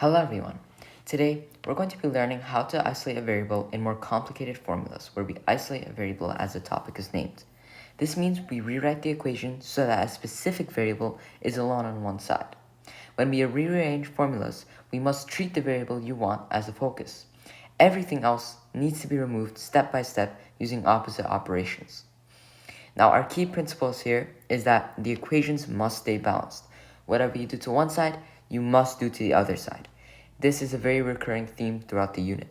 Hello everyone. Today, we're going to be learning how to isolate a variable in more complicated formulas where we isolate a variable as the topic is named. This means we rewrite the equation so that a specific variable is alone on one side. When we rearrange formulas, we must treat the variable you want as the focus. Everything else needs to be removed step by step using opposite operations. Now, our key principles here is that the equations must stay balanced. Whatever you do to one side, you must do to the other side. This is a very recurring theme throughout the unit.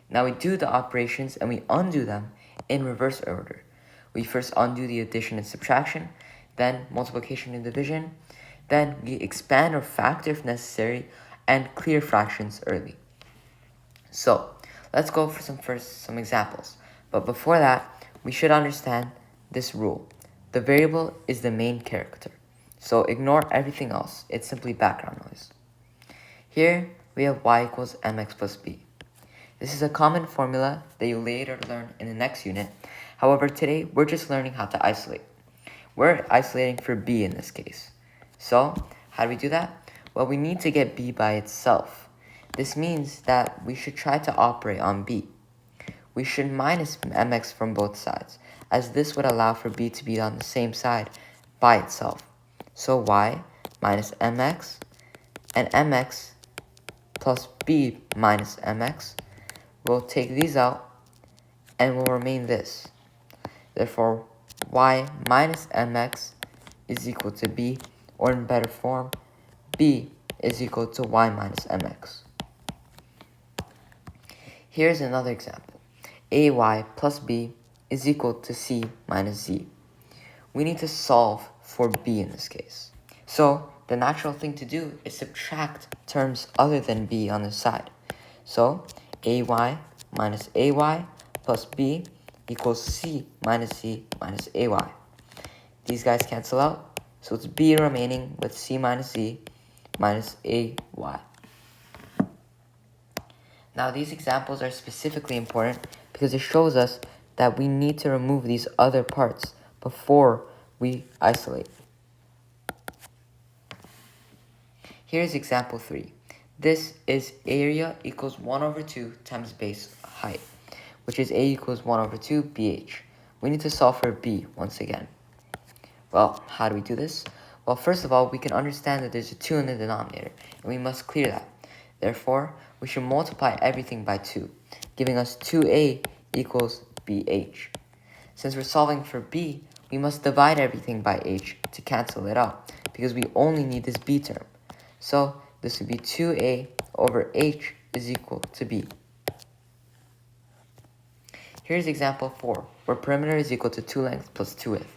Now we do the operations and we undo them in reverse order. We first undo the addition and subtraction, then multiplication and division, then we expand or factor if necessary, and clear fractions early. So, let's go for some examples. But before that, we should understand this rule. The variable is the main character. So ignore everything else. It's simply background noise. Here, we have y equals mx plus b. This is a common formula that you'll later learn in the next unit. However, today, we're just learning how to isolate. We're isolating for b in this case. So, how do we do that? Well, we need to get b by itself. This means that we should try to operate on b. We should minus mx from both sides, as this would allow for b to be on the same side by itself. So y minus mx and mx plus b minus mx will take these out and will remain this. Therefore, y minus mx is equal to b, or in better form, b is equal to y minus mx. Here's another example. ay plus b is equal to c minus z. We need to solve for b in this case. So, the natural thing to do is subtract terms other than b on this side. So, ay minus ay plus b equals c minus ay. These guys cancel out, so it's b remaining with c minus z minus ay. Now, these examples are specifically important because it shows us that we need to remove these other parts before we isolate. Here's example 3. This is area equals 1 over 2 times base height, which is a equals 1 over 2 bh. We need to solve for b once again. Well, how do we do this? Well, first of all, we can understand that there's a 2 in the denominator, and we must clear that. Therefore, we should multiply everything by 2, giving us 2a equals bh. Since we're solving for b, we must divide everything by h to cancel it out, because we only need this b term. So, this would be 2a over h is equal to b. Here's example 4, where perimeter is equal to 2 length plus 2 width.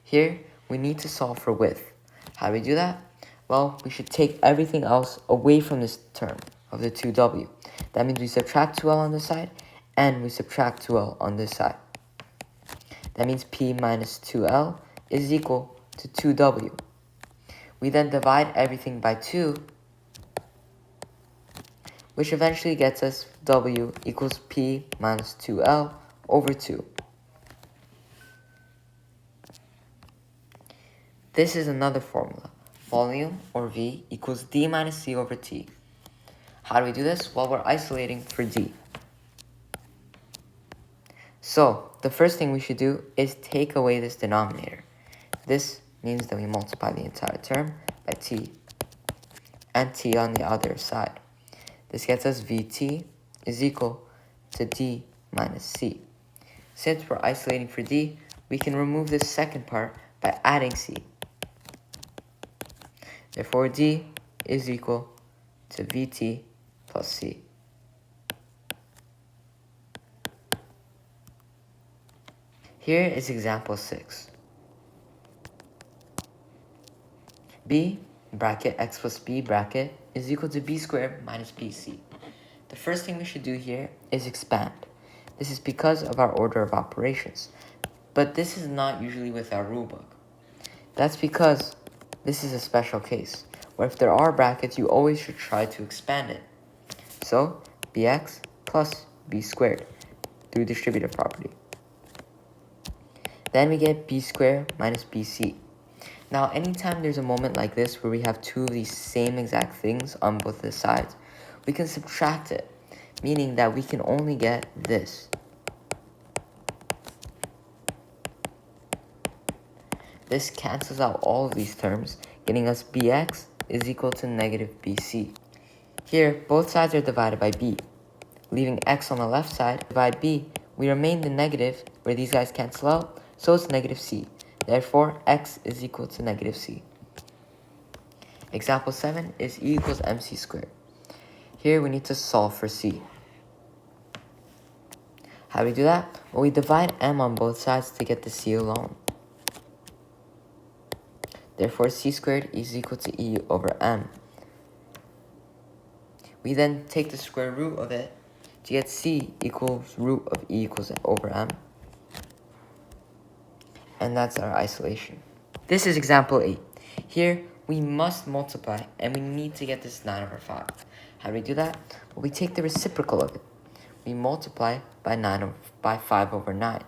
Here, we need to solve for width. How do we do that? Well, we should take everything else away from this term of the 2w. That means we subtract 2l on this side, and we subtract 2l on this side. That means p minus 2l is equal to 2w. We then divide everything by 2, which eventually gets us w equals p minus 2l over 2. This is another formula. Volume, or v, equals d minus c over t. How do we do this? Well, we're isolating for d. So, the first thing we should do is take away this denominator. This means that we multiply the entire term by t and t on the other side. This gets us vt is equal to d minus c. Since we're isolating for d, we can remove this second part by adding c. Therefore, d is equal to vt plus c. Here is example 6. b bracket x plus b bracket is equal to b squared minus bc. The first thing we should do here is expand. This is because of our order of operations, but this is not usually with our rulebook. That's because this is a special case, where if there are brackets, you always should try to expand it. So, bx plus b squared through distributive property. Then we get b squared minus bc. Now, anytime there's a moment like this where we have two of these same exact things on both the sides, we can subtract it, meaning that we can only get this. This cancels out all of these terms, getting us bx is equal to negative bc. Here, both sides are divided by b. Leaving x on the left side, divide b, we remain the negative where these guys cancel out, so it's negative c. Therefore, x is equal to negative c. Example 7 is e equals mc squared. Here we need to solve for c. How do we do that? Well, we divide m on both sides to get the c alone. Therefore, c squared is equal to e over m. We then take the square root of it to get c equals root of e equals over m. And that's our isolation. This is example 8. Here, we must multiply, and we need to get this 9 over 5. How do we do that? Well, we take the reciprocal of it. We multiply by 5 over 9.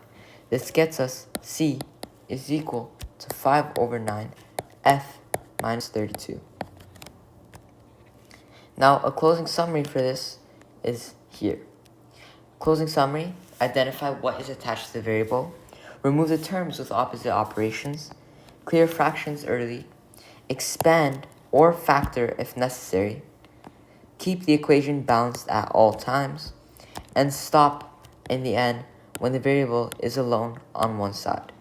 This gets us c is equal to 5 over 9 f minus 32. Now, a closing summary for this is here. Closing summary, identify what is attached to the variable, remove the terms with opposite operations, clear fractions early, expand or factor if necessary, keep the equation balanced at all times, and stop in the end when the variable is alone on one side.